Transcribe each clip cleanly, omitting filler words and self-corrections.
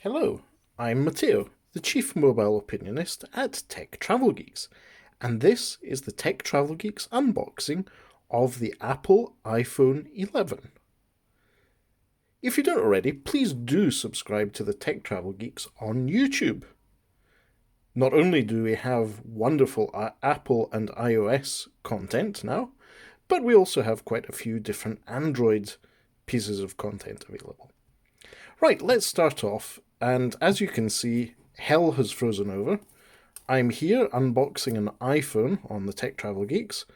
Hello, I'm Matteo, the Chief Mobile Opinionist at Tech Travel Geeks, and this is the Tech Travel Geeks unboxing of the Apple iPhone 11. If you don't already, please do subscribe to the Tech Travel Geeks on YouTube. Not only do we have wonderful Apple and iOS content now, but we also have quite a few different Android pieces of content available. Right, let's start off, and as you can see, hell has frozen over. I'm here unboxing an iPhone on the Tech Travel Geeks,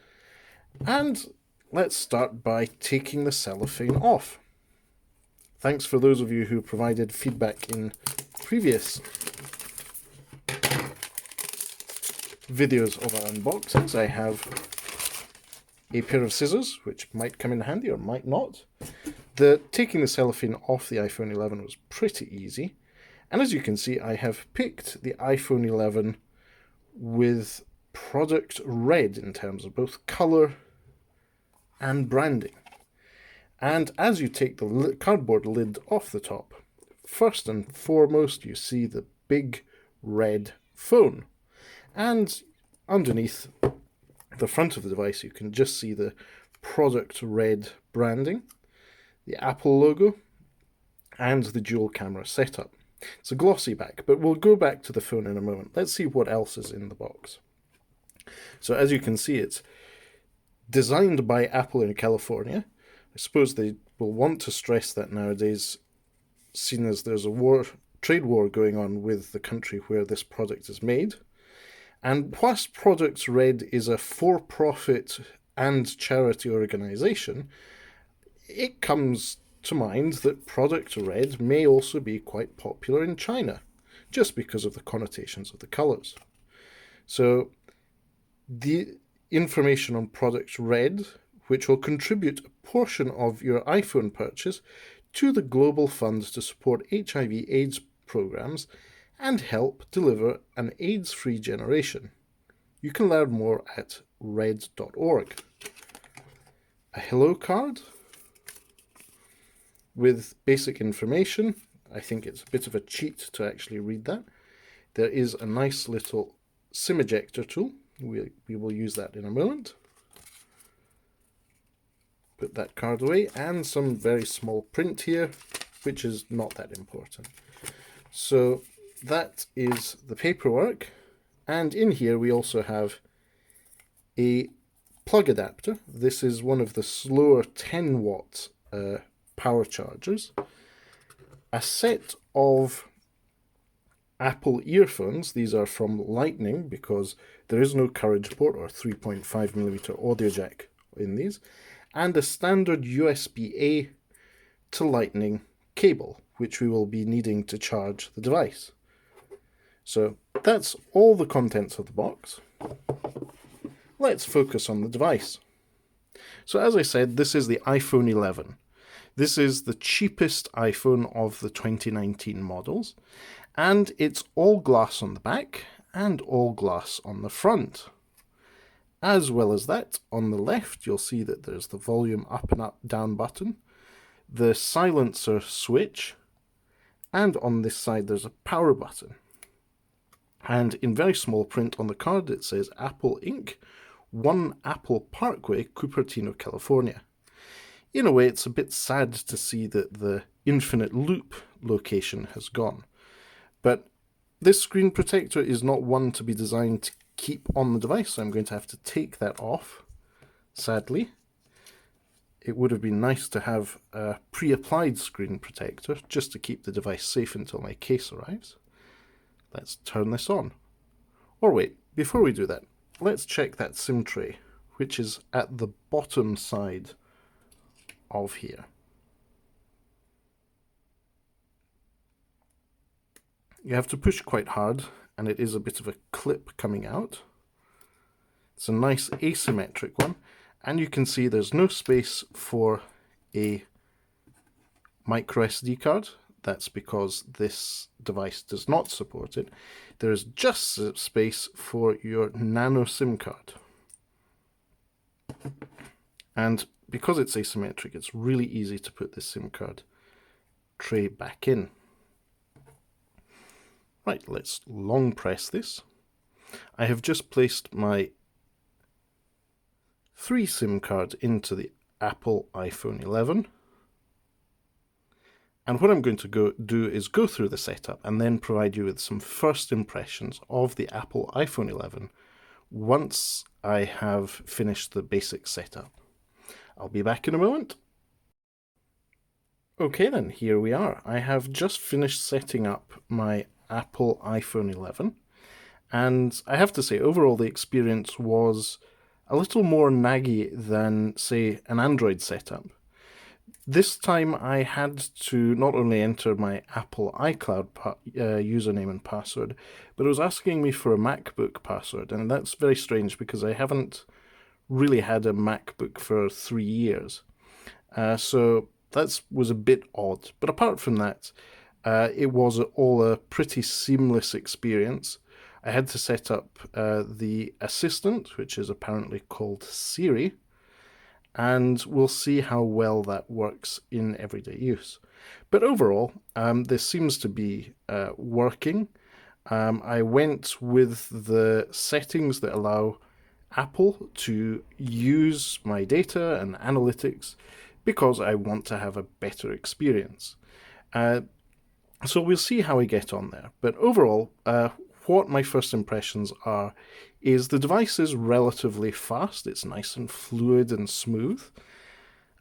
and let's start by taking the cellophane off. Thanks for those of you who provided feedback in previous videos of our unboxings. I have a pair of scissors, which might come in handy or might not. Taking the cellophane off the iPhone 11 was pretty easy. And as you can see, I have picked the iPhone 11 with product red in terms of both colour and branding. And as you take the cardboard lid off the top, first and foremost you see the big red phone. And underneath the front of the device you can just see the product red branding, the Apple logo, and the dual camera setup. It's a glossy back, but we'll go back to the phone in a moment. Let's see what else is in the box. So as you can see, it's designed by Apple in California. I suppose they will want to stress that nowadays, seeing as there's a trade war going on with the country where this product is made. And whilst Products Red is a for-profit and charity organisation, it comes to mind that Product Red may also be quite popular in China, just because of the connotations of the colours. So the information on Product Red, which will contribute a portion of your iPhone purchase to the Global Fund to support HIV/AIDS programs and help deliver an AIDS-free generation. You can learn more at red.org. A hello card with basic information. I think it's a bit of a cheat to actually read that. There is a nice little SIM ejector tool. We will use that in a moment. Put that card away, and some very small print here, which is not that important. So that is the paperwork, and in here we also have a plug adapter. This is one of the slower 10 watt power chargers, a set of Apple earphones. These are from Lightning because there is no Courage port or 3.5mm audio jack in these, and a standard USB-A to Lightning cable, which we will be needing to charge the device. So that's all the contents of the box. Let's focus on the device. So as I said, this is the iPhone 11. This is the cheapest iPhone of the 2019 models, and it's all glass on the back and all glass on the front. As well as that, on the left you'll see that there's the volume up and down button, the silencer switch, and on this side there's a power button. And in very small print on the card it says Apple Inc., 1 Apple Parkway, Cupertino, California. In a way, it's a bit sad to see that the infinite loop location has gone. But this screen protector is not one to be designed to keep on the device, so I'm going to have to take that off, sadly. It would have been nice to have a pre-applied screen protector just to keep the device safe until my case arrives. Let's turn this on. Or wait, before we do that, let's check that SIM tray, which is at the bottom side of here. You have to push quite hard, and it is a bit of a clip coming out. It's a nice asymmetric one, and you can see there's no space for a micro SD card. That's because this device does not support it. There is just space for your nano SIM card. And because it's asymmetric, it's really easy to put this SIM card tray back in. Right, let's long press this. I have just placed my 3 SIM cards into the Apple iPhone 11. And what I'm going to do is go through the setup and then provide you with some first impressions of the Apple iPhone 11 once I have finished the basic setup. I'll be back in a moment. Okay then, here we are. I have just finished setting up my Apple iPhone 11, and I have to say overall the experience was a little more naggy than, say, an Android setup. This time I had to not only enter my Apple iCloud username and password, but it was asking me for a MacBook password, and that's very strange because I haven't really had a MacBook for 3 years. So that was a bit odd. But apart from that, it was all a pretty seamless experience. I had to set up the assistant, which is apparently called Siri, and we'll see how well that works in everyday use. But overall, this seems to be working. I went with the settings that allow Apple to use my data and analytics because I want to have a better experience. So we'll see how we get on there. But overall, what my first impressions are is the device is relatively fast. It's nice and fluid and smooth.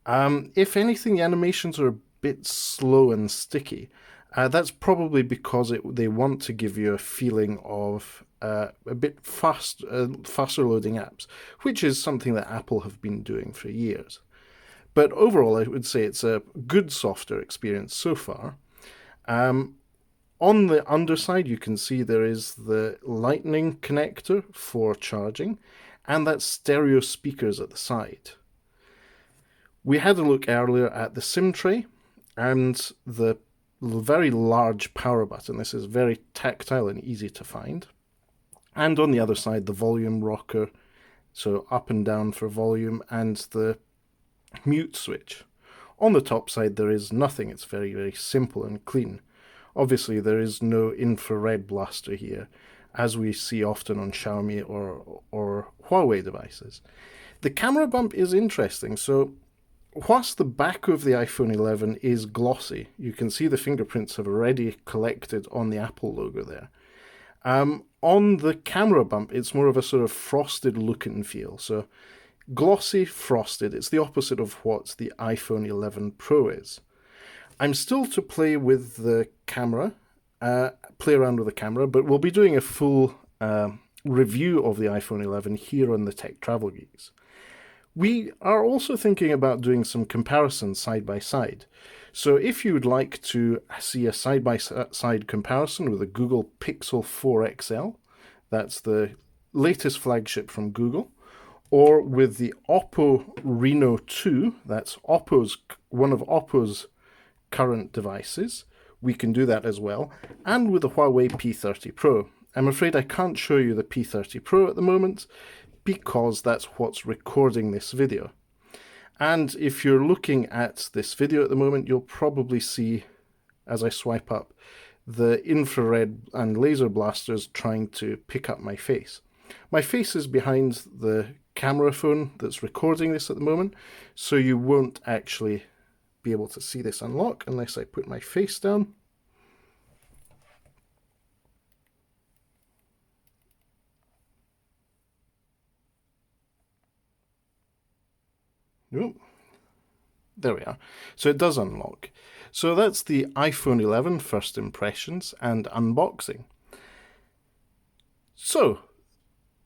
If anything, the animations are a bit slow and sticky. That's probably because they want to give you a feeling of a bit faster loading apps, which is something that Apple have been doing for years. But overall, I would say it's a good software experience so far. On the underside, you can see there is the Lightning connector for charging, and that's stereo speakers at the side. We had a look earlier at the SIM tray and the very large power button. This is very tactile and easy to find. And on the other side, the volume rocker, so up and down for volume, and the mute switch. On the top side, there is nothing. It's very, very simple and clean. Obviously, there is no infrared blaster here, as we see often on Xiaomi or Huawei devices. The camera bump is interesting. So whilst the back of the iPhone 11 is glossy, you can see the fingerprints have already collected on the Apple logo there. On the camera bump, it's more of a sort of frosted look and feel. So glossy, frosted, it's the opposite of what the iPhone 11 Pro is. I'm still to play with the camera, play around with the camera, but we'll be doing a full review of the iPhone 11 here on the Tech Travel Geeks. We are also thinking about doing some comparisons side by side. So if you would like to see a side-by-side comparison with the Google Pixel 4 XL, that's the latest flagship from Google, or with the Oppo Reno 2, that's one of Oppo's current devices, we can do that as well, and with the Huawei P30 Pro. I'm afraid I can't show you the P30 Pro at the moment because that's what's recording this video. And if you're looking at this video at the moment, you'll probably see, as I swipe up, the infrared and laser blasters trying to pick up my face. My face is behind the camera phone that's recording this at the moment, so you won't actually be able to see this unlock unless I put my face down. Nope. There we are. So it does unlock. So that's the iPhone 11 first impressions and unboxing. So,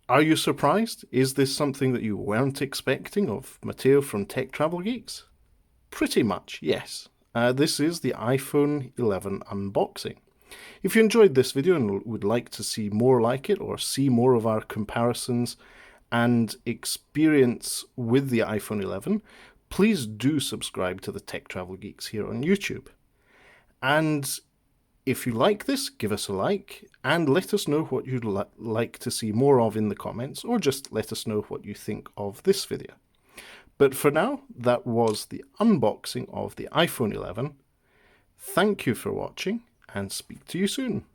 are you surprised? Is this something that you weren't expecting of Matteo from Tech Travel Geeks? Pretty much, yes. This is the iPhone 11 unboxing. If you enjoyed this video and would like to see more like it or see more of our comparisons and experience with the iPhone 11, please do subscribe to the Tech Travel Geeks here on YouTube. And if you like this, give us a like and let us know what you'd like to see more of in the comments, or just let us know what you think of this video. But for now, that was the unboxing of the iPhone 11. Thank you for watching and speak to you soon.